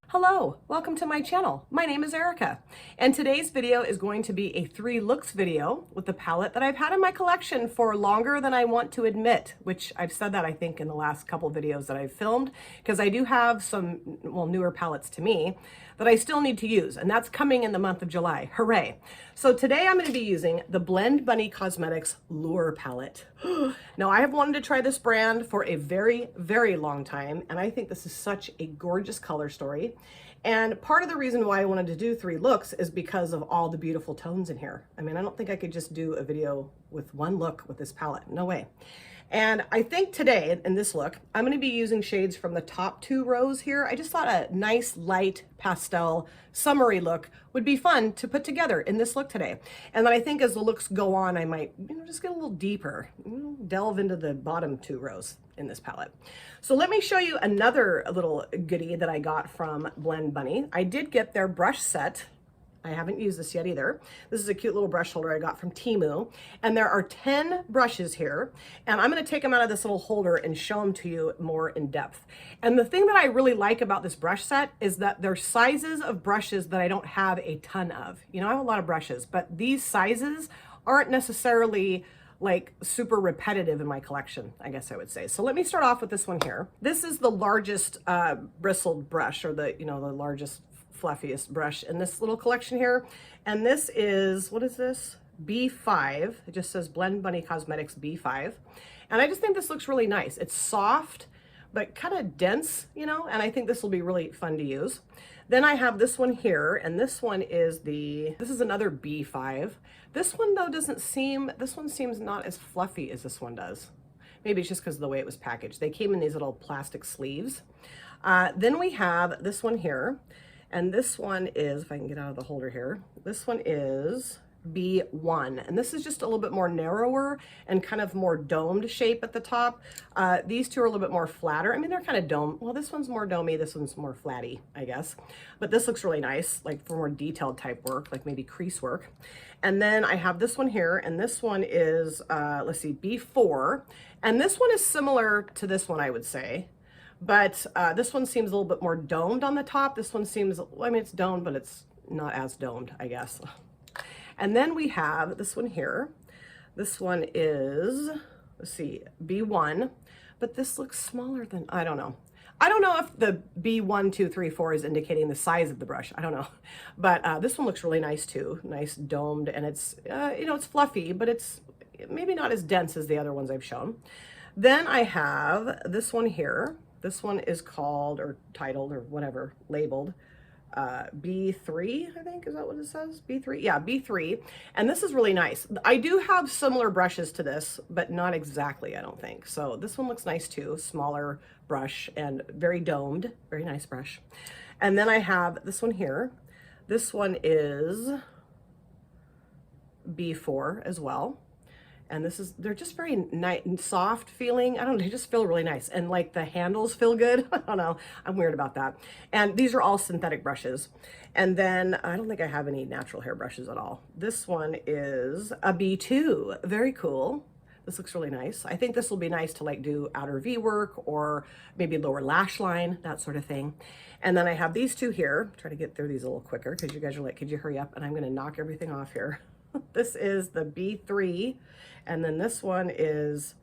Hello, welcome to my channel. My name is Erica, and today's video is going to be a 3 looks video with the palette that I've had in my collection for longer than I want to admit, which I've said that I think in the last couple videos that I've filmed, because I do have some, well, newer palettes to me that I still need to use, and that's coming in the month of July. Hooray. So today I'm going to be using the Blend Bunny Cosmetics Lure palette. Now, I have wanted to try this brand for a very, very long time, and I think this is such a gorgeous color story. And part of the reason why I wanted to do 3 looks is because of all the beautiful tones in here. I mean, I don't think I could just do a video with one look with this palette. No way. And I think today, in this look, I'm going to be using shades from the top 2 rows here. I just thought a nice light pastel summery look would be fun to put together in this look today. And then I think as the looks go on, I might just get a little deeper, delve into the bottom 2 rows in this palette. So let me show you another little goodie that I got from Blend Bunny. I did get their brush set. I haven't used this yet either. This is a cute little brush holder I got from Temu. And there are 10 brushes here. And I'm going to take them out of this little holder and show them to you more in depth. And the thing that I really like about this brush set is that they're sizes of brushes that I don't have a ton of. You know, I have a lot of brushes, but these sizes aren't necessarily like super repetitive in my collection, I guess I would say. So let me start off with this one here. This is the largest bristled brush, or the, the largest fluffiest brush in this little collection here. And this is, what is this? B5. It just says Blend Bunny Cosmetics B5. And I just think this looks really nice. It's soft, but kind of dense, and I think this will be really fun to use. Then I have this one here, and this one is this is another B5. This one though this one seems not as fluffy as this one does. Maybe it's just because of the way it was packaged. They came in these little plastic sleeves. Then we have this one here. And this one is, if I can get out of the holder here, this one is B1. And this is just a little bit more narrower and kind of more domed shape at the top. These two are a little bit more flatter. I mean, they're kind of dome. Well, this one's more domey, this one's more flatty, I guess. But this looks really nice, like for more detailed type work, like maybe crease work. And then I have this one here, and this one is, let's see, B4. And this one is similar to this one, I would say. But this one seems a little bit more domed on the top. This one seems, well, I mean, it's domed, but it's not as domed, I guess. And then we have this one here. This one is, let's see, B1, but this looks smaller than, I don't know. I don't know if the B1, 2, 3, 4 is indicating the size of the brush. I don't know. But this one looks really nice too. Nice domed, and it's, it's fluffy, but it's maybe not as dense as the other ones I've shown. Then I have this one here. This one is called, or titled, or whatever, labeled B3, I think. Is that what it says? B3? Yeah, B3. And this is really nice. I do have similar brushes to this, but not exactly, I don't think. So this one looks nice too. Smaller brush and very domed. Very nice brush. And then I have this one here. This one is B4 as well. And they're just very nice and soft feeling. I don't know, they just feel really nice. And like the handles feel good. I don't know, I'm weird about that. And these are all synthetic brushes. And then I don't think I have any natural hair brushes at all. This one is a B2, very cool. This looks really nice. I think this will be nice to like do outer V work or maybe lower lash line, that sort of thing. And then I have these two here. Try to get through these a little quicker because you guys are like, could you hurry up? And I'm gonna knock everything off here. This is the B3, and then this one is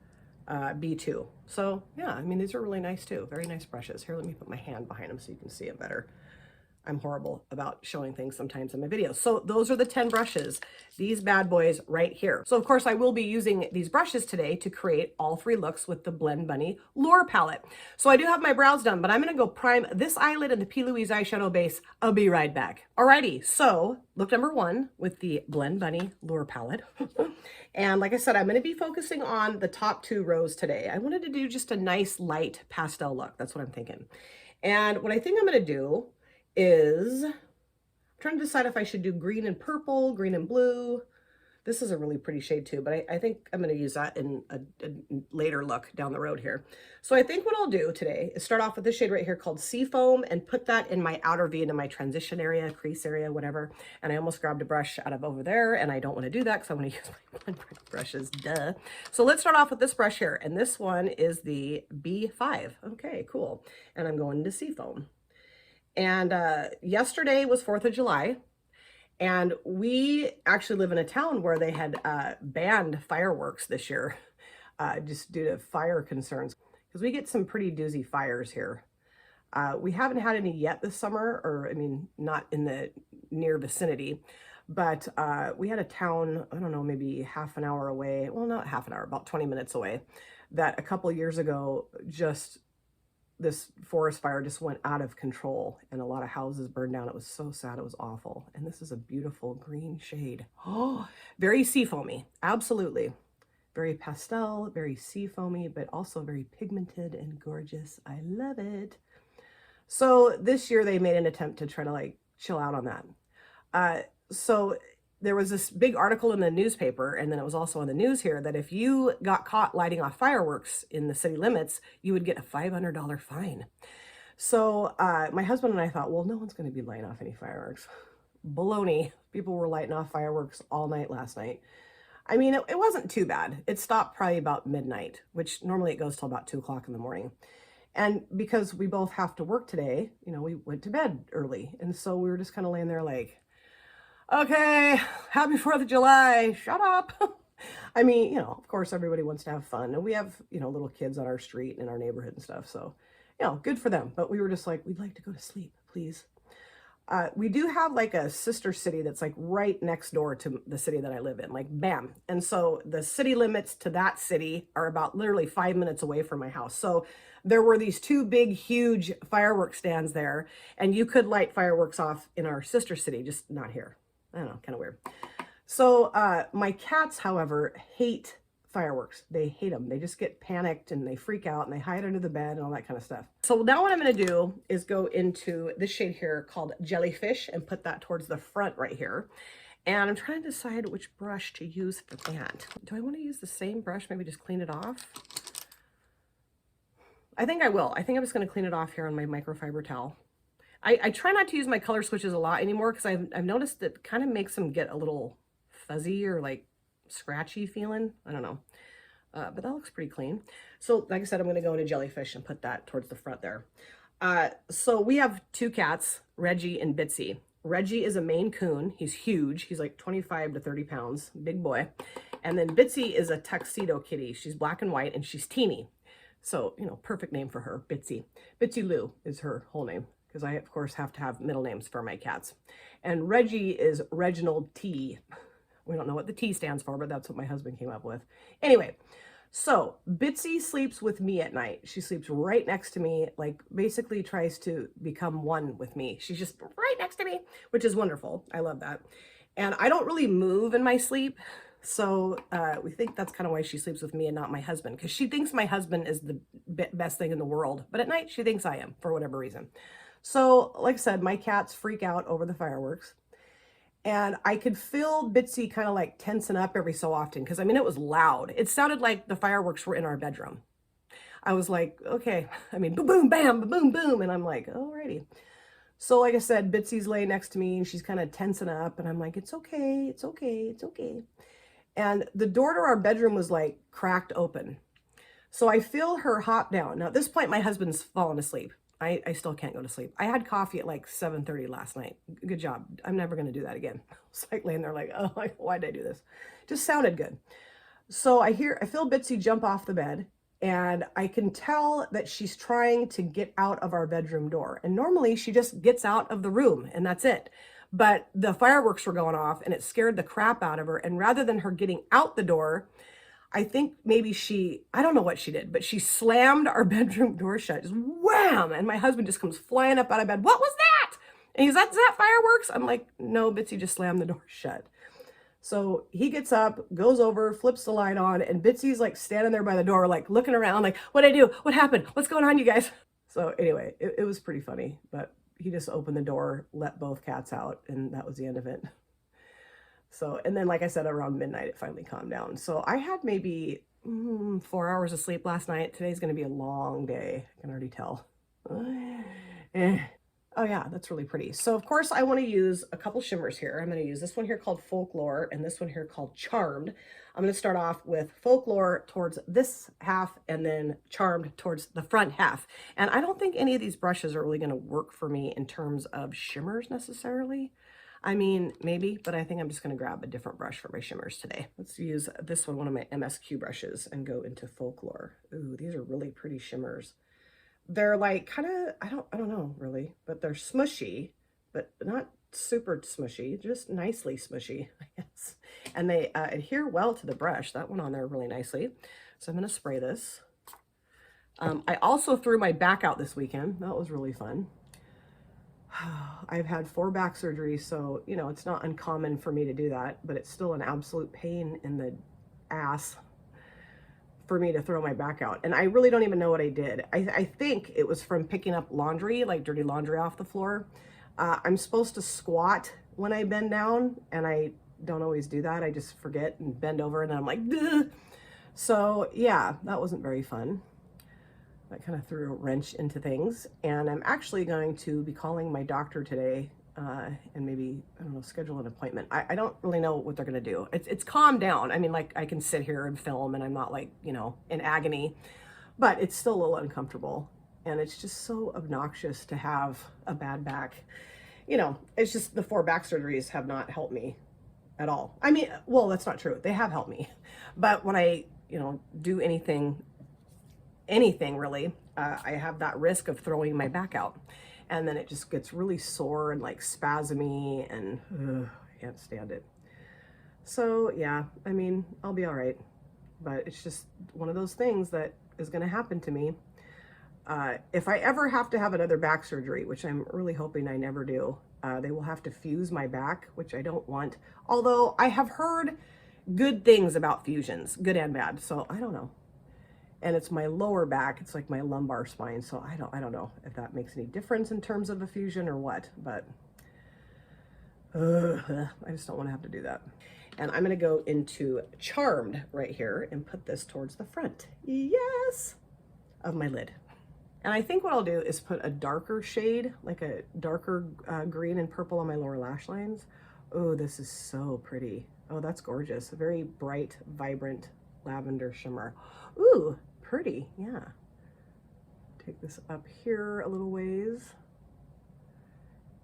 B2. So yeah, I mean, these are really nice too. Very nice brushes. Here, let me put my hand behind them so you can see it better. I'm horrible about showing things sometimes in my videos. So those are the 10 brushes, these bad boys right here. So of course I will be using these brushes today to create all 3 looks with the Blend Bunny Lure palette. So I do have my brows done, but I'm gonna go prime this eyelid and the P. Louise eyeshadow base. I'll be right back. Alrighty, so look number 1 with the Blend Bunny Lure palette. And like I said, I'm gonna be focusing on the top 2 rows today. I wanted to do just a nice light pastel look. That's what I'm thinking. And what I think I'm gonna do is, I'm trying to decide if I should do green and purple, green and blue. This is a really pretty shade too, but I think I'm going to use that in a later look down the road here. So I think what I'll do today is start off with this shade right here called Seafoam and put that in my outer V, into my transition area, crease area, whatever. And I almost grabbed a brush out of over there, and I don't want to do that because I want to use my blend brushes, duh. So let's start off with this brush here. And this one is the B5. Okay, cool. And I'm going to Seafoam. And yesterday was 4th of July. And we actually live in a town where they had banned fireworks this year, just due to fire concerns, because we get some pretty doozy fires here. We haven't had any yet this summer, or I mean, not in the near vicinity, but we had a town, I don't know, maybe half an hour away, well, not half an hour, about 20 minutes away, that a couple years ago, just this forest fire just went out of control and a lot of houses burned down. It was so sad. It was awful. And this is a beautiful green shade. Oh, very seafoamy. Absolutely. Very pastel, very seafoamy, but also very pigmented and gorgeous. I love it. So this year they made an attempt to try to like chill out on that. So there was this big article in the newspaper, and then it was also on the news here, that if you got caught lighting off fireworks in the city limits, you would get a $500 fine. So my husband and I thought, well, no one's going to be lighting off any fireworks. Baloney. People were lighting off fireworks all night last night. I mean, it wasn't too bad. It stopped probably about midnight, which normally it goes till about 2 o'clock in the morning. And because we both have to work today, you know, we went to bed early. And so we were just kind of laying there like, okay, happy 4th of July, shut up. I mean, you know, of course, everybody wants to have fun. And we have, you know, little kids on our street and in our neighborhood and stuff. So, you know, good for them. But we were just like, we'd like to go to sleep, please. We do have like a sister city that's like right next door to the city that I live in, like bam. And so the city limits to that city are about literally 5 minutes away from my house. So there were these 2 big, huge fireworks stands there, and you could light fireworks off in our sister city, just not here. I don't know, kind of weird. So my cats, however, hate fireworks. They hate them. They just get panicked and they freak out and they hide under the bed and all that kind of stuff. So now what I'm going to do is go into this shade here called Jellyfish and put that towards the front right here. And I'm trying to decide which brush to use for that. Do I want to use the same brush? Maybe just clean it off? I think I will. I think I'm just going to clean it off here on my microfiber towel. I try not to use my color switches a lot anymore because I've noticed that kind of makes them get a little fuzzy or like scratchy feeling. I don't know. But that looks pretty clean. So like I said, I'm going to go into Jellyfish and put that towards the front there. So we have 2 cats, Reggie and Bitsy. Reggie is a Maine Coon. He's huge. He's like 25 to 30 pounds, big boy. And then Bitsy is a tuxedo kitty. She's black and white and she's teeny. So, you know, perfect name for her, Bitsy. Bitsy Lou is her whole name, because I, of course, have to have middle names for my cats. And Reggie is Reginald T. We don't know what the T stands for, but that's what my husband came up with. Anyway, so Bitsy sleeps with me at night. She sleeps right next to me, like basically tries to become one with me. She's just right next to me, which is wonderful. I love that. And I don't really move in my sleep. So we think that's kind of why she sleeps with me and not my husband, because she thinks my husband is the best thing in the world. But at night, she thinks I am, for whatever reason. So, like I said, my cats freak out over the fireworks. And I could feel Bitsy kind of like tensing up every so often, because, I mean, it was loud. It sounded like the fireworks were in our bedroom. I was like, okay. I mean, boom, boom, bam, boom, boom. And I'm like, alrighty. So, like I said, Bitsy's laying next to me, and she's kind of tensing up. And I'm like, it's okay, it's okay, it's okay. And the door to our bedroom was like cracked open. So I feel her hop down. Now, at this point, my husband's fallen asleep. I still can't go to sleep. I had coffee at like 7:30 last night. Good job. I'm never going to do that again. It's like laying there like, oh, why did I do this? Just sounded good. So I feel Bitsy jump off the bed, and I can tell that she's trying to get out of our bedroom door. And normally she just gets out of the room and that's it. But the fireworks were going off and it scared the crap out of her. And rather than her getting out the door, I think maybe I don't know what she did, but she slammed our bedroom door shut, just wham! And my husband just comes flying up out of bed. What was that? And he's like, is that fireworks? I'm like, no, Bitsy just slammed the door shut. So he gets up, goes over, flips the light on, and Bitsy's like standing there by the door, like looking around, like, what'd I do? What happened? What's going on, you guys? So anyway, it was pretty funny, but he just opened the door, let both cats out, and that was the end of it. So, and then like I said, around midnight, it finally calmed down. So I had maybe 4 hours of sleep last night. Today's going to be a long day. I can already tell. Eh. Oh yeah, that's really pretty. So of course I want to use a couple shimmers here. I'm going to use this one here called Folklore and this one here called Charmed. I'm going to start off with Folklore towards this half and then Charmed towards the front half. And I don't think any of these brushes are really going to work for me in terms of shimmers necessarily. I mean, maybe, but I think I'm just going to grab a different brush for my shimmers today. Let's use this one of my MSQ brushes, and go into Folklore. Ooh, these are really pretty shimmers. They're like kind of, I don't know really, but they're smushy, but not super smushy, just nicely smushy, I guess. And they adhere well to the brush. That went on there really nicely. So I'm going to spray this. I also threw my back out this weekend. That was really fun. I've had 4 back surgeries, so, you know, it's not uncommon for me to do that, but it's still an absolute pain in the ass for me to throw my back out. And I really don't even know what I did. I think it was from picking up laundry, like dirty laundry off the floor. I'm supposed to squat when I bend down, and I don't always do that. I just forget and bend over, and then I'm like, duh. So yeah, that wasn't very fun. That kind of threw a wrench into things. And I'm actually going to be calling my doctor today and maybe, I don't know, schedule an appointment. I don't really know what they're going to do. It's calmed down. I mean, like I can sit here and film and I'm not like, you know, in agony, but it's still a little uncomfortable. And it's just so obnoxious to have a bad back. You know, it's just the 4 back surgeries have not helped me at all. I mean, well, that's not true. They have helped me. But when I, you know, do anything really, I have that risk of throwing my back out, and then it just gets really sore and like spasmy, and I can't stand it. So yeah, I mean, I'll be all right, but it's just one of those things that is going to happen to me. If I ever have to have another back surgery, which I'm really hoping I never do, they will have to fuse my back, which I don't want. Although I have heard good things about fusions, good and bad. So I don't know. And it's my lower back. It's like my lumbar spine. So I don't know if that makes any difference in terms of a fusion or what, but I just don't want to have to do that. And I'm going to go into Charmed right here and put this towards the front, yes, of my lid. And I think what I'll do is put a darker shade, like a darker green and purple on my lower lash lines. Oh, this is so pretty. Oh, that's gorgeous. A very bright, vibrant lavender shimmer. Ooh, pretty, yeah. Take this up here a little ways.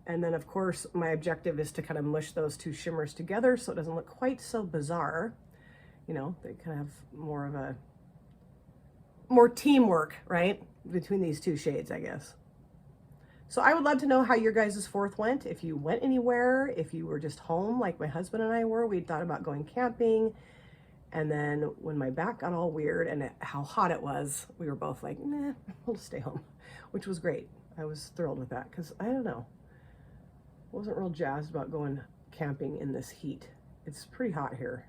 And then of course, my objective is to kind of mush those 2 shimmers together so it doesn't look quite so bizarre. You know, they kind of have more teamwork, right? Between these 2 shades, I guess. So I would love to know how your guys' 4th went. If you went anywhere, if you were just home like my husband and I were. We thought about going camping. And then when my back got all weird and how hot it was, we were both like, nah, we'll just stay home, which was great. I was thrilled with that because I don't know, wasn't real jazzed about going camping in this heat. It's pretty hot here,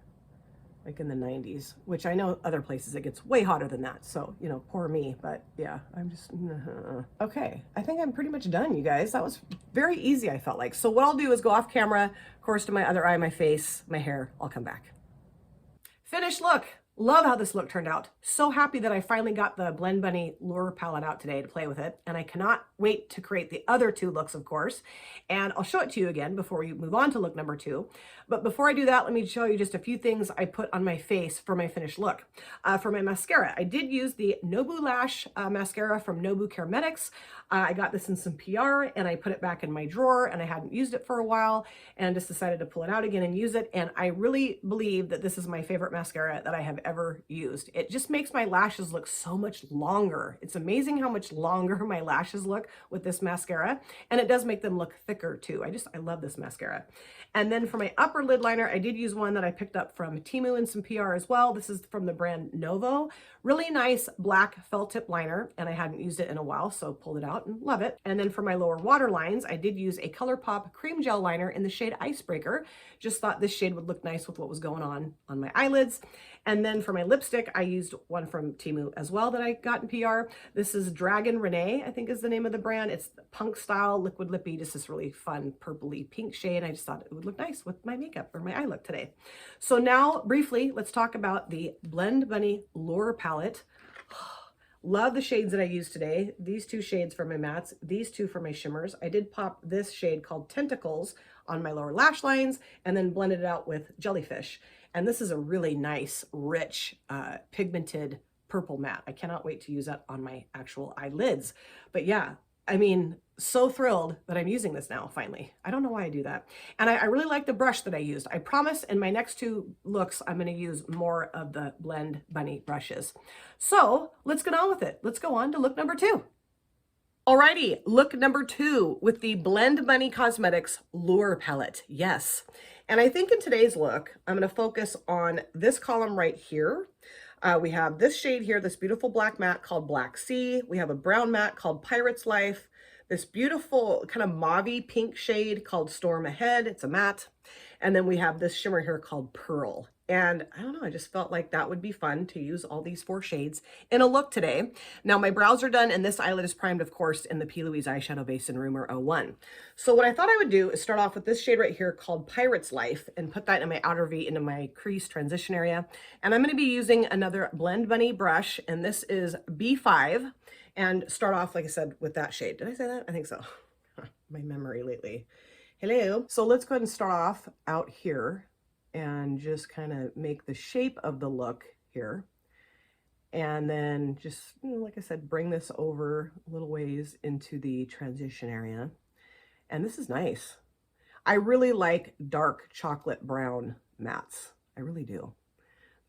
like in the 90s, which I know other places it gets way hotter than that. So, you know, poor me, but yeah, I'm just, okay. I think I'm pretty much done, you guys. That was very easy, I felt like. So what I'll do is go off camera, of course, to my other eye, my face, my hair. I'll come back. Finished look. Love how this look turned out. So happy that I finally got the Blend Bunny Lure palette out today to play with it. And I cannot wait to create the other 2 looks, of course. And I'll show it to you again before we move on to look number 2. But before I do that, let me show you just a few things I put on my face for my finished look. For my mascara, I did use the Nobu Lash mascara from Nobu Cosmetics. I got this in some PR and I put it back in my drawer, and I hadn't used it for a while and just decided to pull it out again and use it. And I really believe that this is my favorite mascara that I have ever used. It just makes my lashes look so much longer. It's amazing how much longer my lashes look with this mascara, and it does make them look thicker too. I love this mascara. And then for my upper lid liner, I did use one that I picked up from Temu and some PR as well. This is from the brand Novo. Really nice black felt tip liner, and I hadn't used it in a while, so pulled it out and love it. And then for my lower water lines, I did use a ColourPop cream gel liner in the shade Icebreaker. Just thought this shade would look nice with what was going on my eyelids. And then for my lipstick, I used one from Temu as well that I got in PR. This is Dragon Renee, I think is the name of the brand. It's punk style liquid lippy, just this really fun purpley pink shade. I just thought it would look nice with my makeup or my eye look today. So now briefly, let's talk about the Blend Bunny Lure palette. Love the shades that I used today. These two shades for my mattes, these two for my shimmers. I did pop this shade called Tentacles on my lower lash lines and then blended it out with Jellyfish. And this is a really nice, rich, pigmented purple matte. I cannot wait to use that on my actual eyelids. But yeah, I mean, so thrilled that I'm using this now, finally. I don't know why I do that. And I really like the brush that I used. I promise in my next two looks, I'm gonna use more of the Blend Bunny brushes. So let's get on with it. Let's go on to look number 2. Alrighty, look number 2 with the Blend Bunny Cosmetics Lure palette. Yes. And I think in today's look, I'm gonna focus on this column right here. We have this shade here, this beautiful black matte called Black Sea. We have a brown matte called Pirate's Life. This beautiful kind of mauve-y pink shade called Storm Ahead. It's a matte. And then we have this shimmer here called Pearl. And I don't know, I just felt like that would be fun to use all these 4 shades in a look today. Now my brows are done and this eyelid is primed, of course, in the P. Louise Eyeshadow Base in Rumor 01. So what I thought I would do is start off with this shade right here called Pirate's Life and put that in my outer V into my crease transition area. And I'm gonna be using another Blend Bunny brush, and this is B5, and start off, like I said, with that shade. Did I say that? I think so. My memory lately. Hello. So let's go ahead and start off out here and just kind of make the shape of the look here. And then just, like I said, bring this over a little ways into the transition area. And this is nice. I really like dark chocolate brown mattes. I really do.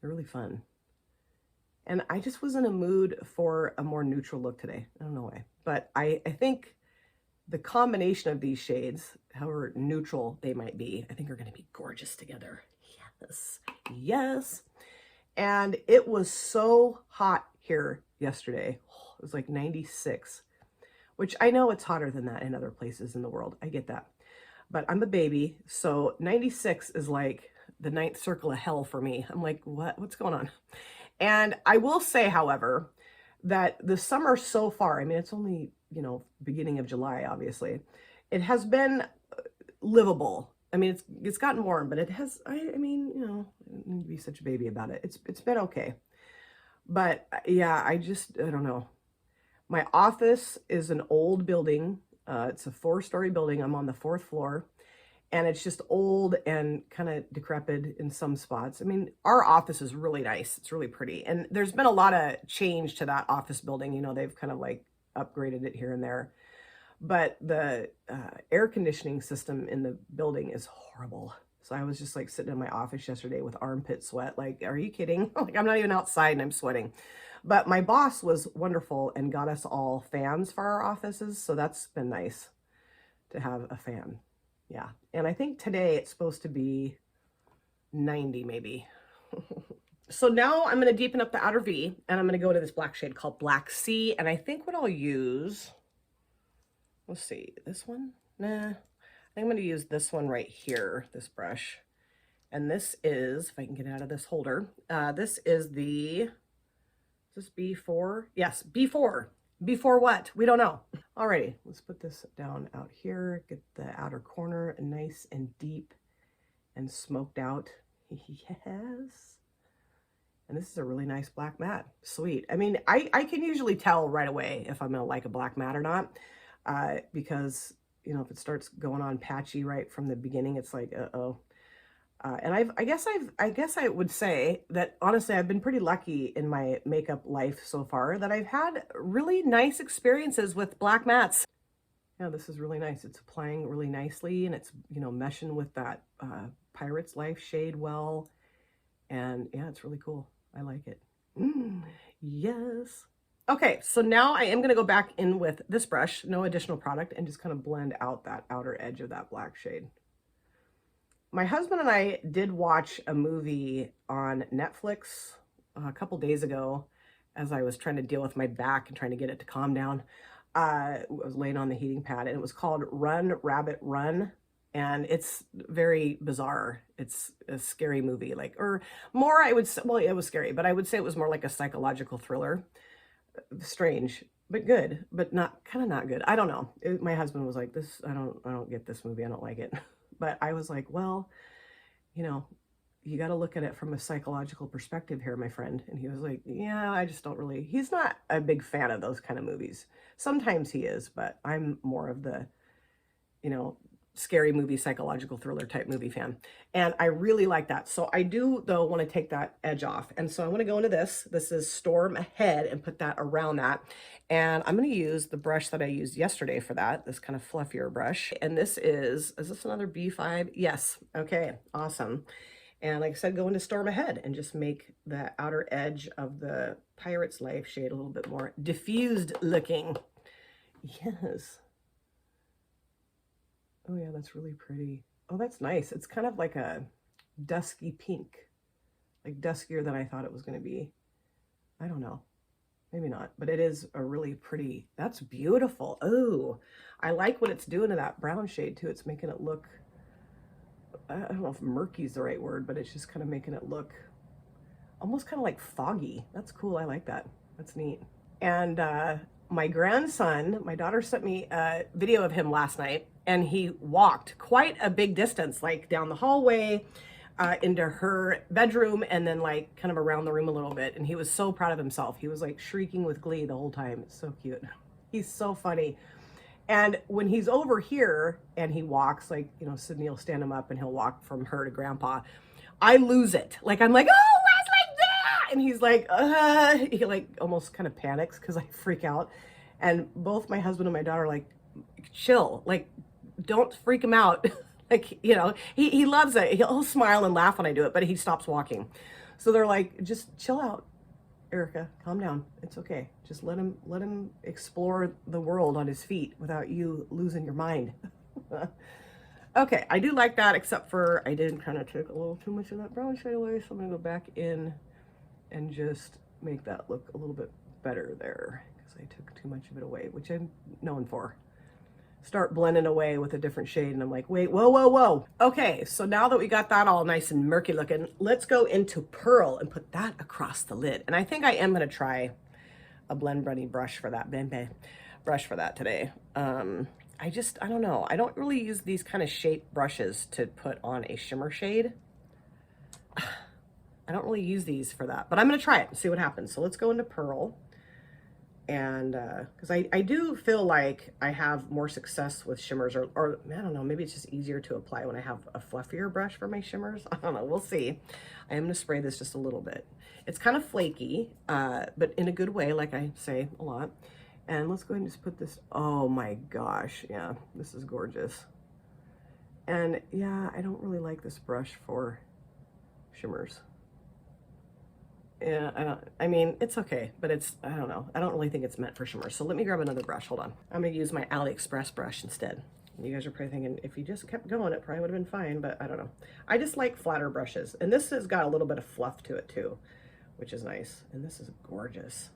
They're really fun. And I just was in a mood for a more neutral look today. I don't know why, but I think the combination of these shades, however neutral they might be, I think are going to be gorgeous together. Yes, yes. And it was so hot here yesterday. It was like 96, which I know it's hotter than that in other places in the world. I get that. But I'm a baby, so 96 is like the 9th circle of hell for me. I'm like, what's going on? And I will say, however, that the summer so far, I mean, it's only, beginning of July, obviously, it has been livable. I mean, it's gotten warm, but it has, I mean, I don't need to be such a baby about it. It's been okay. But yeah, I don't know. My office is an old building. It's a 4-story building. I'm on the 4th floor. And it's just old and kind of decrepit in some spots. I mean, our office is really nice. It's really pretty. And there's been a lot of change to that office building. They've kind of like upgraded it here and there. But the air conditioning system in the building is horrible. So I was just like sitting in my office yesterday with armpit sweat. Like, are you kidding? Like, I'm not even outside and I'm sweating. But my boss was wonderful and got us all fans for our offices. So that's been nice to have a fan. Yeah. And I think today it's supposed to be 90 maybe. So now I'm going to deepen up the outer V and I'm going to go to this black shade called Black Sea. And I think what I'll use, let's see, this one? Nah, I think I'm going to use this one right here, this brush. And this is, if I can get it out of this holder, this is is this B4? Yes, B4. B4 what? We don't know. Alrighty, let's put this down out here, get the outer corner nice and deep and smoked out. Yes. And this is a really nice black matte. Sweet. I mean, I can usually tell right away if I'm going to like a black matte or not, because, if it starts going on patchy right from the beginning, it's like, uh-oh. And I guess I would say that, honestly, I've been pretty lucky in my makeup life so far that I've had really nice experiences with black mattes. Yeah, this is really nice. It's applying really nicely, and it's, meshing with that Pirate's Life shade well. And yeah, it's really cool. I like it. Yes. Okay, so now I am going to go back in with this brush, no additional product, and just kind of blend out that outer edge of that black shade. My husband and I did watch a movie on Netflix a couple days ago as I was trying to deal with my back and trying to get it to calm down. I was laying on the heating pad, and it was called Run, Rabbit, Run. and it's very bizarre. It's a scary movie, like, or more, I would say, well, it was scary, but I would say it was more like a psychological thriller. Strange, but good, but not, kind of not good. I don't know. My husband was like, this, I don't get this movie. I don't like it. But I was like, well, you know, you got to look at it from a psychological perspective here, my friend. And he was like, yeah, I just don't really, he's not a big fan of those kind of movies. Sometimes he is, but I'm more of the, you know, scary movie, psychological thriller type movie fan. And I really like that. So I do, though, want to take that edge off. And so I want to go into this. This is Storm Ahead, and put that around that. And I'm going to use the brush that I used yesterday for that, this kind of fluffier brush. And this is this another B5? Yes. Okay, awesome. And like I said, go into Storm Ahead and just make the outer edge of the Pirate's Life shade a little bit more diffused looking. Yes. Oh yeah, that's really pretty. Oh, that's nice. It's kind of like a dusky pink, like duskier than I thought it was going to be. I don't know, maybe not, but it is a really pretty, that's beautiful. Oh, I like what it's doing to that brown shade too. It's making it look, I don't know if murky is the right word, but it's just kind of making it look almost kind of like foggy. That's cool. I like that. That's neat. And my grandson, my daughter sent me a video of him last night, and he walked quite a big distance, like down the hallway into her bedroom, and then like kind of around the room a little bit. And he was so proud of himself. He was like shrieking with glee the whole time. It's so cute. He's so funny. And when he's over here and he walks, like, you know, Sydney will stand him up and he'll walk from her to grandpa, I lose it. Like, I'm like, oh, Wesley, yeah! And he's like, he like almost kind of panics because I freak out. And both my husband and my daughter are like, chill, like, don't freak him out. Like, you know, he loves it. He'll smile and laugh when I do it, but he stops walking. So they're like, just chill out, Erica, calm down. It's okay. Just let him explore the world on his feet without you losing your mind. Okay, I do like that, except for I did kind of take a little too much of that brown shade away, so I'm gonna go back in and just make that look a little bit better there, because I took too much of it away, which I'm known for. Start blending away with a different shade, and I'm like, wait, whoa, whoa, whoa. Okay, so now that we got that all nice and murky looking, let's go into Pearl and put that across the lid. And I think I am gonna try a Blend Bunny brush for that, brush for that today. I don't know. I don't really use these kind of shaped brushes to put on a shimmer shade. I don't really use these for that, but I'm gonna try it and see what happens. So let's go into Pearl. And because I do feel like I have more success with shimmers, or I don't know, maybe it's just easier to apply when I have a fluffier brush for my shimmers. I don't know, we'll see. I am gonna spray this just a little bit. It's kind of flaky, but in a good way, like I say a lot. And let's go ahead and just put this, oh my gosh, yeah, this is gorgeous. And yeah, I don't really like this brush for shimmers. Yeah, I mean, it's okay, but it's, I don't know. I don't really think it's meant for shimmers. So let me grab another brush. Hold on. I'm going to use my AliExpress brush instead. You guys are probably thinking, if you just kept going, it probably would have been fine, but I don't know. I just like flatter brushes. And this has got a little bit of fluff to it too, which is nice. And this is gorgeous.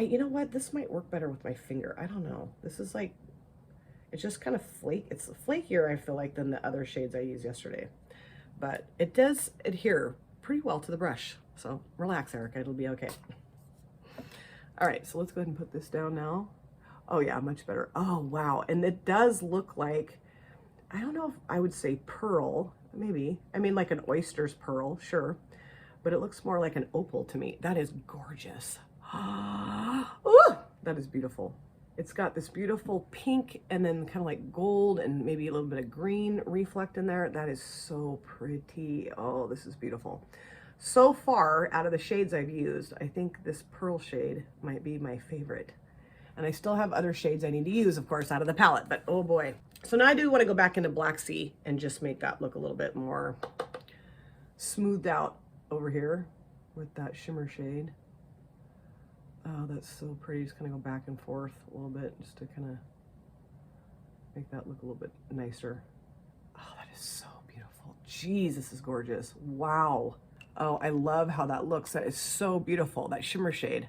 You know what? This might work better with my finger. I don't know. This is like, it's just kind of it's flakier, I feel like, than the other shades I used yesterday. But it does adhere pretty well to the brush. So relax, Erica, it'll be okay. All right, so let's go ahead and put this down now. Oh yeah, much better. Oh wow, and it does look like, I don't know if I would say pearl, maybe. I mean, like an oyster's pearl, sure. But it looks more like an opal to me. That is gorgeous. Ooh, that is beautiful. It's got this beautiful pink and then kind of like gold and maybe a little bit of green reflect in there. That is so pretty. Oh, this is beautiful. So far, out of the shades I've used, I think this pearl shade might be my favorite. And I still have other shades I need to use, of course, out of the palette, but oh boy. So now I do want to go back into Black Sea and just make that look a little bit more smoothed out over here with that shimmer shade. Oh, that's so pretty. Just kind of go back and forth a little bit just to kind of make that look a little bit nicer. Oh, that is so beautiful. Jeez, this is gorgeous. Wow. Oh, I love how that looks. That is so beautiful, that shimmer shade.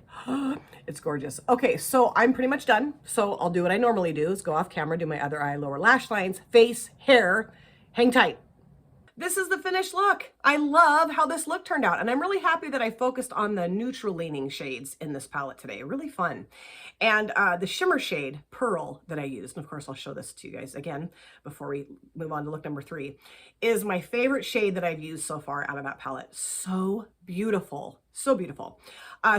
It's gorgeous. Okay, so I'm pretty much done. So I'll do what I normally do, is go off camera, do my other eye, lower lash lines, face, hair, Hang tight. This is the finished look. I love how this look turned out, and I'm really happy that I focused on the neutral leaning shades in this palette today. Really fun. And the shimmer shade, Pearl, that I used, and of course I'll show this to you guys again before we move on to look number 3, is my favorite shade that I've used so far out of that palette. So beautiful. So beautiful.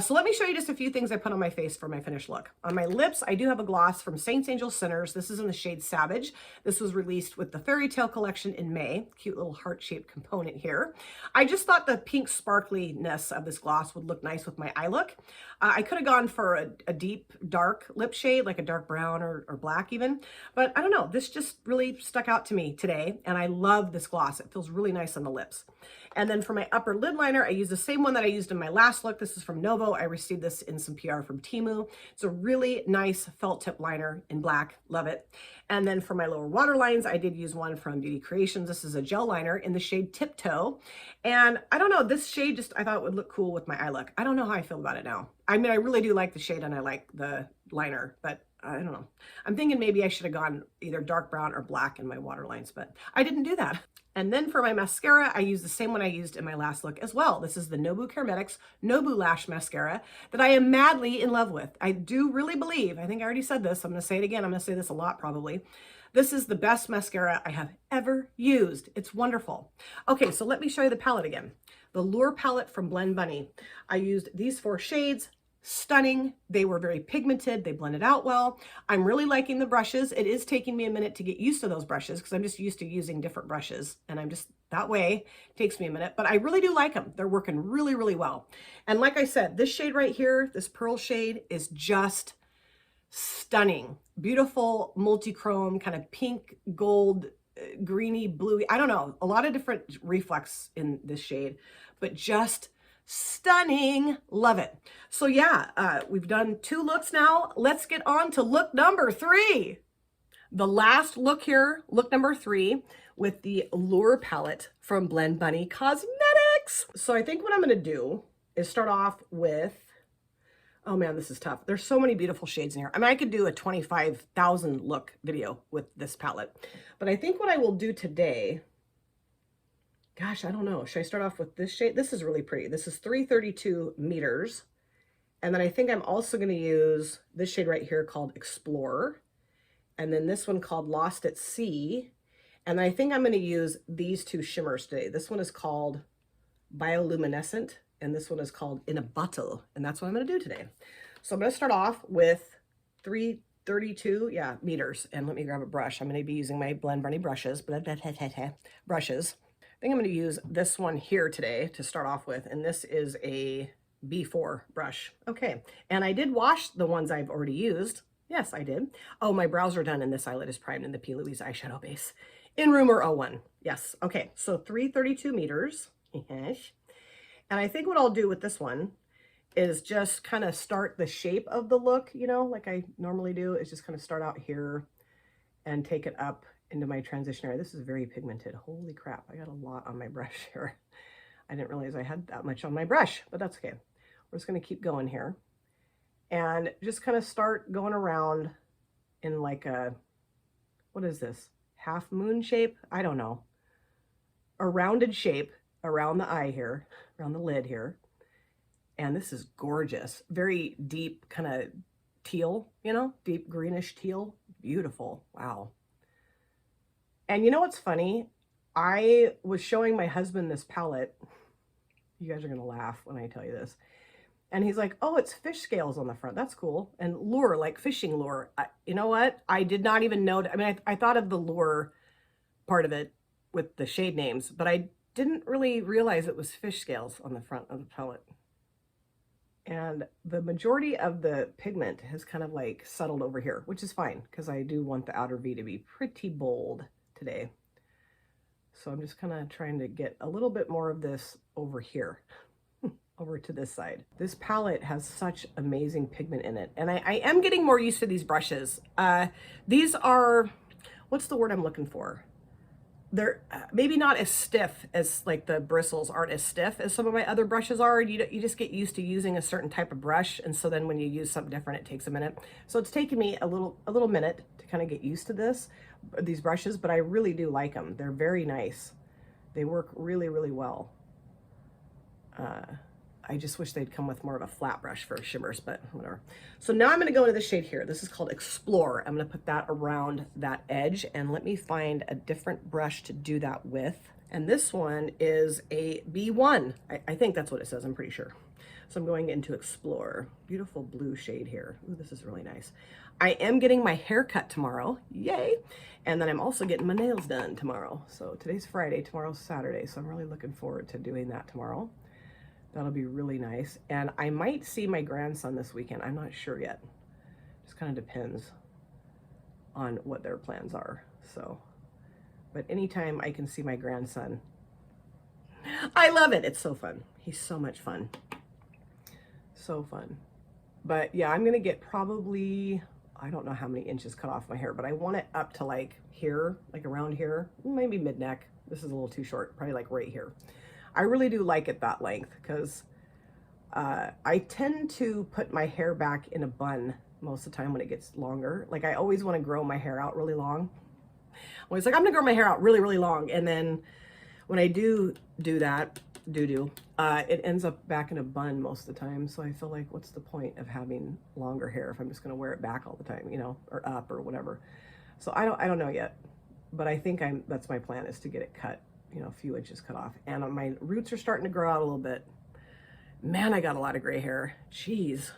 So let me show you just a few things I put on my face for my finished look. On my lips, I do have a gloss from Saints Angel Sinners. This is in the shade Savage. This was released with the Fairy Tale collection in May. Cute little heart-shaped component here. I just thought the pink sparkliness of this gloss would look nice with my eye look. I could have gone for a deep, dark lip shade, like a dark brown or black even. But I don't know, this just really stuck out to me today, and I love this gloss. It feels really nice on the lips. And then for my upper lid liner, I use the same one that I used in my last look. This is from Novo. I received this in some PR from Temu. It's a really nice felt tip liner in black. Love it. And then for my lower water lines, I did use one from Beauty Creations. This is a gel liner in the shade Tiptoe. And I don't know, this shade just I thought would look cool with my eye look. I don't know how I feel about it now. I mean, I really do like the shade and I like the liner, but I don't know. I'm thinking maybe I should have gone either dark brown or black in my water lines, but I didn't do that. And then for my mascara, I use the same one I used in my last look as well. This is the Nobu Cosmetics Nobu Lash Mascara that I am madly in love with. I do really believe, I think I already said this, I'm gonna say it again, I'm gonna say this a lot probably. This is the best mascara I have ever used. It's wonderful. Okay, so let me show you the palette again. The Lure palette from Blend Bunny. I used these 4 shades. Stunning. They were very pigmented. They blended out well. I'm really liking the brushes. It is taking me a minute to get used to those brushes because I'm just used to using different brushes and I'm just that way. It takes me a minute, but I really do like them. They're working really, really well. And like I said, this shade right here, this pearl shade is just stunning. Beautiful multi-chrome, kind of pink, gold, greeny, bluey. I don't know, a lot of different reflex in this shade, but just stunning. Love it. So yeah, we've done 2 looks now. Let's get on to look number 3. The last look here, look number 3, with the Lure palette from Blend Bunny Cosmetics. So I think what I'm going to do is start off with, oh man, this is tough. There's so many beautiful shades in here. I mean, I could do a 25,000 look video with this palette, but I think what I will do today, gosh, I don't know. Should I start off with this shade? This is really pretty. This is 332 meters. And then I think I'm also going to use this shade right here called Explorer. And then this one called Lost at Sea. And then I think I'm going to use these 2 shimmers today. This one is called Bioluminescent. And this one is called In a Bottle. And that's what I'm going to do today. So I'm going to start off with 332 meters. And let me grab a brush. I'm going to be using my Blend Bunny brushes. Brushes. I think I'm going to use this one here today to start off with, and this is a B4 brush. Okay, and I did wash the ones I've already used. Yes, I did. Oh, my brows are done, and this eyelid is primed in the P. Louise eyeshadow base in Rumor 01. Yes, okay, so 332 meters. And I think what I'll do with this one is just kind of start the shape of the look, you know, like I normally do, is just kind of start out here and take it up into my transition area. This is very pigmented. Holy crap, I got a lot on my brush here. I didn't realize I had that much on my brush, but that's okay. We're just going to keep going here and just kind of start going around in like a, what is this? Half moon shape? I don't know. A rounded shape around the eye here, around the lid here. And this is gorgeous. Very deep kind of teal, you know, deep greenish teal. Beautiful. Wow. And you know what's funny? I was showing my husband this palette. You guys are going to laugh when I tell you this. And he's like, oh, it's fish scales on the front. That's cool. And lure, like fishing lure. You know what? I did not even know. I mean, I thought of the lure part of it with the shade names, but I didn't really realize it was fish scales on the front of the palette. And the majority of the pigment has kind of like settled over here, which is fine because I do want the outer V to be pretty bold today. So I'm just kind of trying to get a little bit more of this over here, over to this side. This palette has such amazing pigment in it. And I am getting more used to these brushes. These are, what's the word I'm looking for? they're maybe not as stiff as, like, the bristles aren't as stiff as some of my other brushes are. You just get used to using a certain type of brush, and so then when you use something different, it takes a minute. So it's taken me a little minute to kind of get used to these brushes, but I really do like them. They're very nice. They work really, really well. I just wish they'd come with more of a flat brush for shimmers, but whatever. So now I'm going to go into this shade here. This is called Explore. I'm going to put that around that edge, and let me find a different brush to do that with. And this one is a B1. I think that's what it says. I'm pretty sure. So I'm going into Explore. Beautiful blue shade here. Ooh, this is really nice. I am getting my hair cut tomorrow. Yay. And then I'm also getting my nails done tomorrow. So today's Friday, tomorrow's Saturday. So I'm really looking forward to doing that tomorrow. That'll be really nice. And I might see my grandson this weekend. I'm not sure yet. Just kind of depends on what their plans are. So, but anytime I can see my grandson, I love it. It's so fun. He's so much fun. So fun. But yeah, I'm going to get probably, I don't know how many inches cut off my hair, but I want it up to like here, like around here, maybe mid neck. This is a little too short, probably like right here. I really do like it that length because I tend to put my hair back in a bun most of the time when it gets longer. Like, I always want to grow my hair out really long. Always like, I'm gonna grow my hair out really, really long. And then when I do that, it ends up back in a bun most of the time. So I feel like, what's the point of having longer hair if I'm just gonna wear it back all the time, you know, or up or whatever. So I don't know yet, but I think that's my plan, is to get it cut, you know, a few inches cut off. And my roots are starting to grow out a little bit. Man, I got a lot of gray hair. Jeez.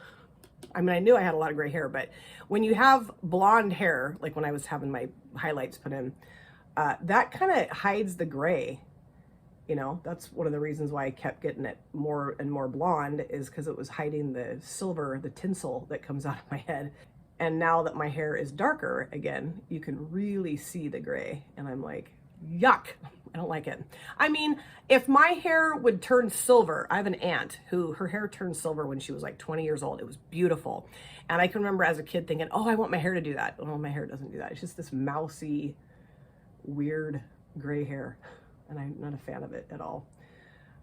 I mean, I knew I had a lot of gray hair, but when you have blonde hair, like when I was having my highlights put in, that kind of hides the gray. You know, that's one of the reasons why I kept getting it more and more blonde, is because it was hiding the silver, the tinsel that comes out of my head. And now that my hair is darker again, you can really see the gray. And I'm like, yuck. I don't like it. I mean, if my hair would turn silver, I have an aunt who her hair turned silver when she was like 20 years old. It was beautiful. And I can remember as a kid thinking, oh, I want my hair to do that. Oh, my hair doesn't do that. It's just this mousy, weird gray hair. And I'm not a fan of it at all.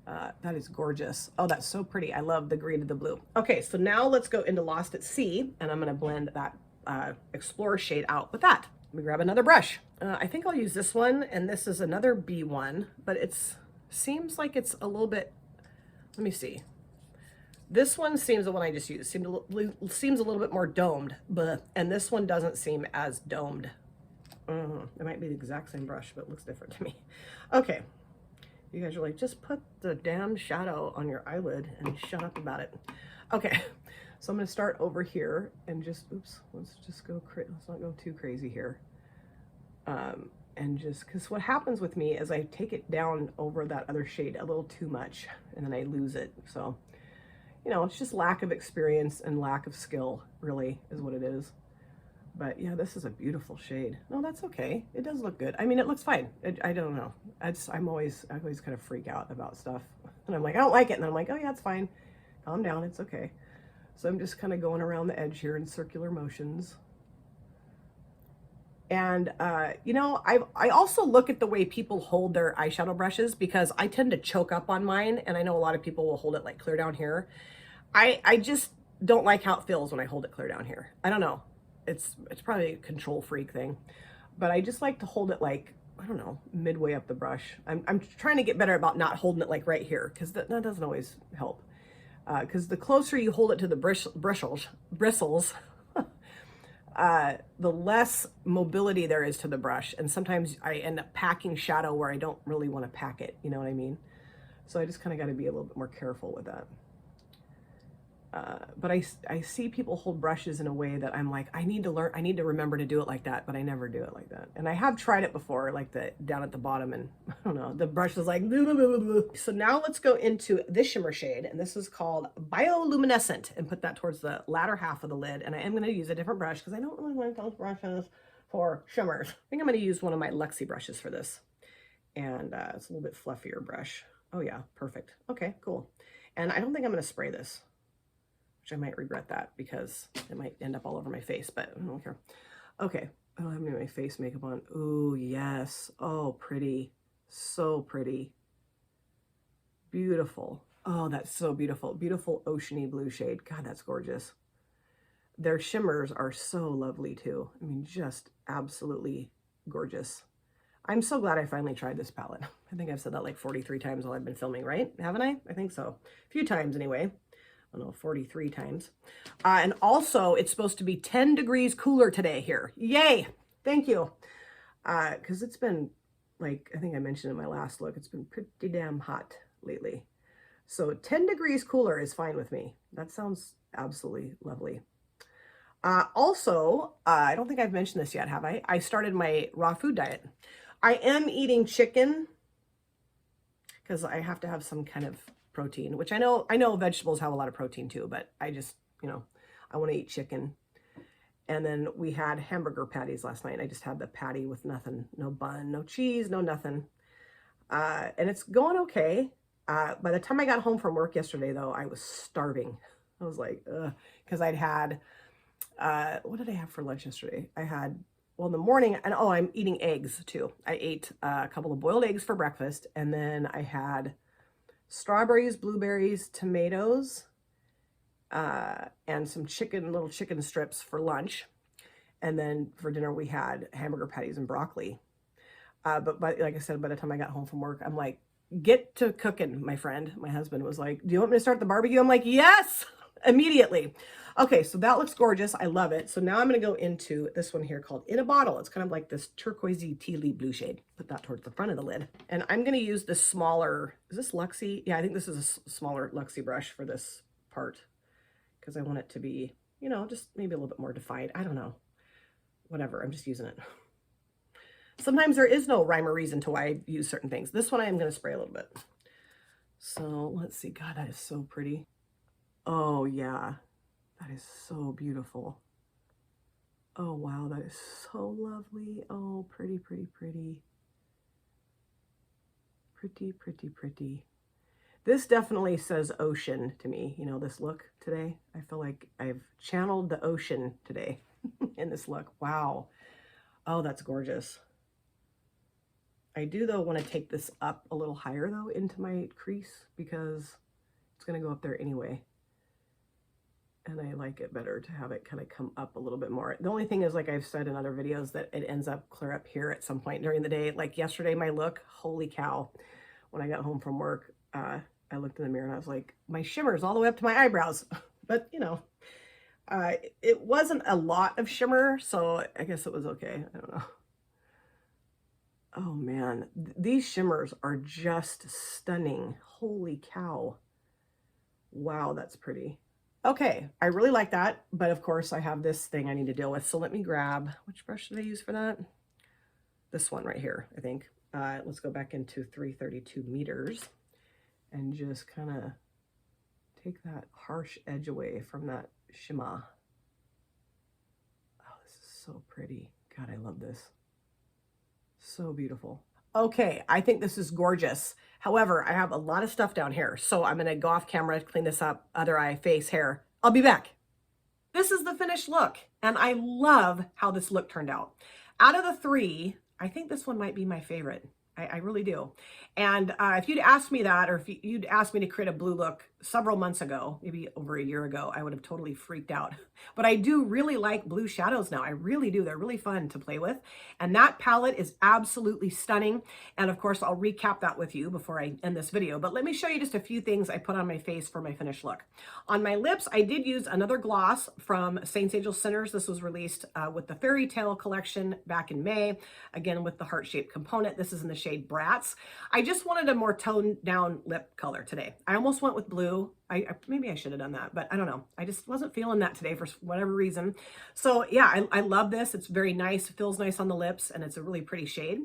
That is gorgeous. Oh, that's so pretty. I love the green and the blue. Okay, so now let's go into Lost at Sea, and I'm going to blend that Explorer shade out with that. Let me grab another brush. I think I'll use this one, and this is another B1, but seems like it's a little bit, let me see. This one seems, the one I just used, seems a little bit more domed, and this one doesn't seem as domed. It might be the exact same brush, but it looks different to me. Okay. You guys are like, just put the damn shadow on your eyelid and shut up about it. Okay. So I'm going to start over here and just, oops, let's not go too crazy here. And just, because what happens with me is I take it down over that other shade a little too much, and then I lose it. So, you know, it's just lack of experience and lack of skill, really, is what it is. But yeah, this is a beautiful shade. No, that's okay. It does look good. I mean, it looks fine. I don't know. I always kind of freak out about stuff. And I'm like, I don't like it. And then I'm like, oh yeah, it's fine. Calm down. It's okay. So I'm just kind of going around the edge here in circular motions. And, you know, I also look at the way people hold their eyeshadow brushes, because I tend to choke up on mine. And I know a lot of people will hold it like clear down here. I just don't like how it feels when I hold it clear down here. I don't know. It's probably a control freak thing, but I just like to hold it like, I don't know, midway up the brush. I'm trying to get better about not holding it like right here, because that doesn't always help. Because the closer you hold it to the bristles, the less mobility there is to the brush. And sometimes I end up packing shadow where I don't really want to pack it. You know what I mean? So I just kind of got to be a little bit more careful with that. But I see people hold brushes in a way that I'm like, I need to remember to do it like that, but I never do it like that. And I have tried it before, like down at the bottom, and I don't know, the brush is like, blah, blah, blah, blah. So now let's go into this shimmer shade, and this is called Bioluminescent, and put that towards the latter half of the lid. And I am going to use a different brush because I don't really like those brushes for shimmers. I think I'm going to use one of my Luxie brushes for this. And it's a little bit fluffier brush. Oh yeah, perfect. Okay, cool. And I don't think I'm going to spray this, which I might regret that because it might end up all over my face, but I don't care. Okay, I don't have any of my face makeup on. Ooh, yes. Oh, pretty. So pretty. Beautiful. Oh, that's so beautiful. Beautiful oceany blue shade. God, that's gorgeous. Their shimmers are so lovely too. I mean, just absolutely gorgeous. I'm so glad I finally tried this palette. I think I've said that like 43 times while I've been filming, right? Haven't I? I think so. A few times anyway. I don't know, 43 times. And also, it's supposed to be 10 degrees cooler today here. Yay! Thank you. Because it's been, like, I think I mentioned in my last look, it's been pretty damn hot lately. So 10 degrees cooler is fine with me. That sounds absolutely lovely. Also, I don't think I've mentioned this yet, have I? I started my raw food diet. I am eating chicken because I have to have some kind of protein, which I know vegetables have a lot of protein too, but I just, I want to eat chicken. And then we had hamburger patties last night. I just had the patty with nothing, no bun, no cheese, no nothing. And it's going okay. By the time I got home from work yesterday, though, I was starving. I was like, ugh, because I'd had, what did I have for lunch yesterday? I had, well, in the morning, and oh, I'm eating eggs too. I ate a couple of boiled eggs for breakfast, and then I had strawberries, blueberries, tomatoes, and some little chicken strips for lunch. And then for dinner, we had hamburger patties and broccoli. But like I said, by the time I got home from work, I'm like, get to cooking, my friend. My husband was like, do you want me to start the barbecue? I'm like, yes, immediately. Okay, so that looks gorgeous. I love it. So now I'm going to go into this one here called In a Bottle. It's kind of like this turquoisey tea leaf blue shade. Put that towards the front of the lid. And I'm going to use this smaller, is this Luxie? Yeah, I think this is a smaller Luxie brush for this part because I want it to be, just maybe a little bit more defined. I don't know. Whatever, I'm just using it. Sometimes there is no rhyme or reason to why I use certain things. This one I am going to spray a little bit. So let's see. God, that is so pretty. Oh, yeah. That is so beautiful. Oh, wow. That is so lovely. Oh, pretty, pretty, pretty. Pretty, pretty, pretty. This definitely says ocean to me. This look today. I feel like I've channeled the ocean today in this look. Wow. Oh, that's gorgeous. I do, though, want to take this up a little higher, though, into my crease because it's going to go up there anyway. And I like it better to have it kind of come up a little bit more. The only thing is, like I've said in other videos, that it ends up clear up here at some point during the day. Like yesterday, my look, holy cow. When I got home from work, I looked in the mirror and I was like, my shimmer's all the way up to my eyebrows. But, it wasn't a lot of shimmer, so I guess it was okay. I don't know. Oh man, these shimmers are just stunning. Holy cow. Wow, that's pretty. Okay, I really like that, but of course I have this thing I need to deal with. So let me grab, which brush did I use for that? This one right here, I think. Let's go back into 332 meters and just kind of take that harsh edge away from that shimmer. Oh, this is so pretty. God, I love this. So beautiful. Okay, I think this is gorgeous. However, I have a lot of stuff down here, so I'm gonna go off camera, clean this up, other eye, face, hair. I'll be back. This is the finished look, and I love how this look turned out. Out of the three, I think this one might be my favorite. I really do. And if you'd asked me that, or if you'd asked me to create a blue look several months ago, maybe over a year ago, I would have totally freaked out. But I do really like blue shadows now. I really do. They're really fun to play with. And that palette is absolutely stunning. And of course, I'll recap that with you before I end this video. But let me show you just a few things I put on my face for my finished look. On my lips, I did use another gloss from Saints Angel Sinners. This was released with the Fairy Tale collection back in May. Again, with the heart-shaped component. This is in the shade Brats. I just wanted a more toned down lip color today. I almost went with blue. Maybe I should have done that, but I don't know. I just wasn't feeling that today for whatever reason. So yeah, I love this. It's very nice. It feels nice on the lips, and it's a really pretty shade.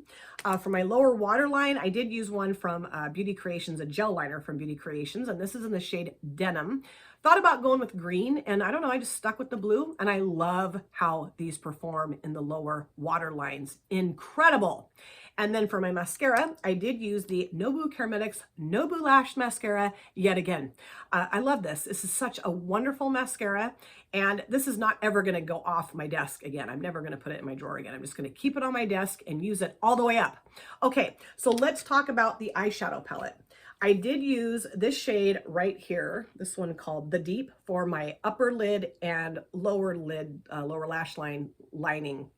For my lower waterline, I did use one from Beauty Creations, a gel liner from Beauty Creations, and this is in the shade Denim. thought about going with green, and I don't know, I just stuck with the blue, and I love how these perform in the lower water lines. Incredible. And then for my mascara, I did use the Nobu Cosmetics Nobu Lash Mascara yet again. I love this. This is such a wonderful mascara, and this is not ever going to go off my desk again. I'm never going to put it in my drawer again. I'm just going to keep it on my desk and use it all the way up. Okay, so let's talk about the eyeshadow palette. I did use this shade right here, this one called The Deep, for my upper lid and lower lid, lower lash line lining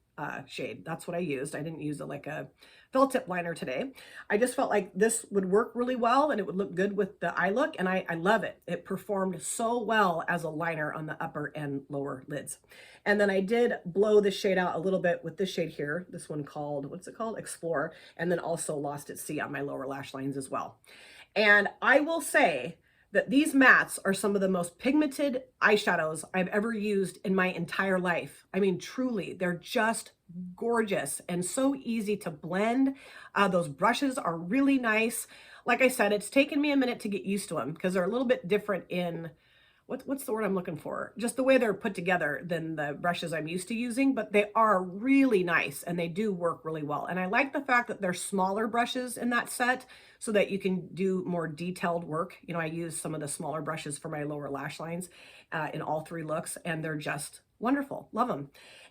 shade. That's what I used. I didn't use it like a felt tip liner today. I just felt like this would work really well and it would look good with the eye look, and I love it. It performed so well as a liner on the upper and lower lids. And then I did blow this shade out a little bit with this shade here, this one called, what's it called? Explore, and then also Lost at Sea on my lower lash lines as well. And I will say that these mattes are some of the most pigmented eyeshadows I've ever used in my entire life. I mean, truly, they're just gorgeous and so easy to blend. Those brushes are really nice. Like I said, it's taken me a minute to get used to them because they're a little bit different in, what's the word I'm looking for? Just the way they're put together than the brushes I'm used to using, but they are really nice and they do work really well. And I like the fact that they're smaller brushes in that set so that you can do more detailed work. You know, I use some of the smaller brushes for my lower lash lines in all three looks, and they're just wonderful. Love them.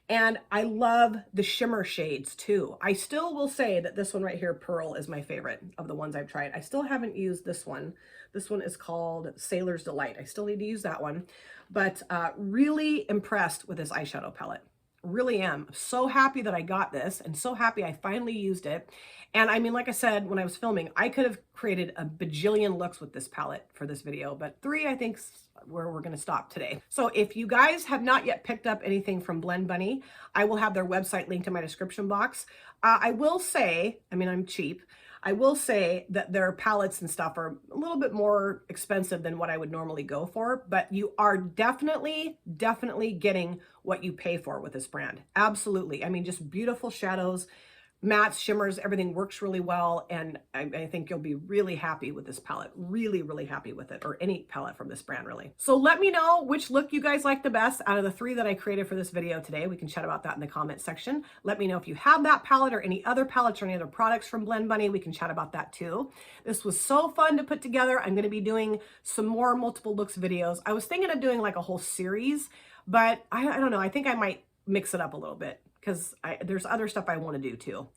And I love the shimmer shades too. I still will say that this one right here, Pearl, is my favorite of the ones I've tried. I still haven't used this one. This one is called Sailor's Delight. I still need to use that one, but really impressed with this eyeshadow palette. Really am. So happy that I got this and so happy I finally used it. And I mean, like I said, when I was filming, I could have created a bajillion looks with this palette for this video, but 3, I think, where we're going to stop today. So if you guys have not yet picked up anything from Blend Bunny, I will have their website linked in my description box. I will say, I mean, I'm cheap. I will say that their palettes and stuff are a little bit more expensive than what I would normally go for, but you are definitely getting what you pay for with this brand. Absolutely. I mean, just beautiful shadows, mattes, shimmers, everything works really well. And I think you'll be really happy with this palette, really happy with it, or any palette from this brand, really. So let me know which look you guys like the best out of the 3 that I created for this video today. We can chat about that in the comment section. Let me know if you have that palette or any other palettes or any other products from Blend Bunny. We can chat about that too. This was so fun to put together. I'm going to be doing some more multiple looks videos. I was thinking of doing like a whole series, but I don't know. I think I might mix it up a little bit, because there's other stuff I want to do too.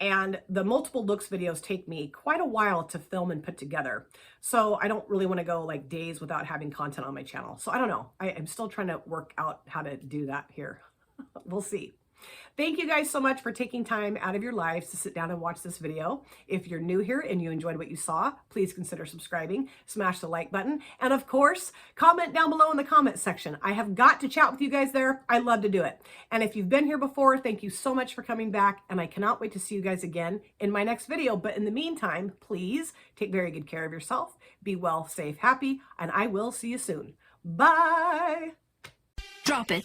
And the multiple looks videos take me quite a while to film and put together. So I don't really want to go like days without having content on my channel. So I don't know. I'm still trying to work out how to do that here. We'll see. Thank you guys so much for taking time out of your lives to sit down and watch this video. If you're new here and you enjoyed what you saw, please consider subscribing, smash the like button, and of course, comment down below in the comment section. I have got to chat with you guys there. I love to do it. And if you've been here before, thank you so much for coming back, and I cannot wait to see you guys again in my next video. But in the meantime, please take very good care of yourself, be well, safe, happy, and I will see you soon. Bye! Drop it.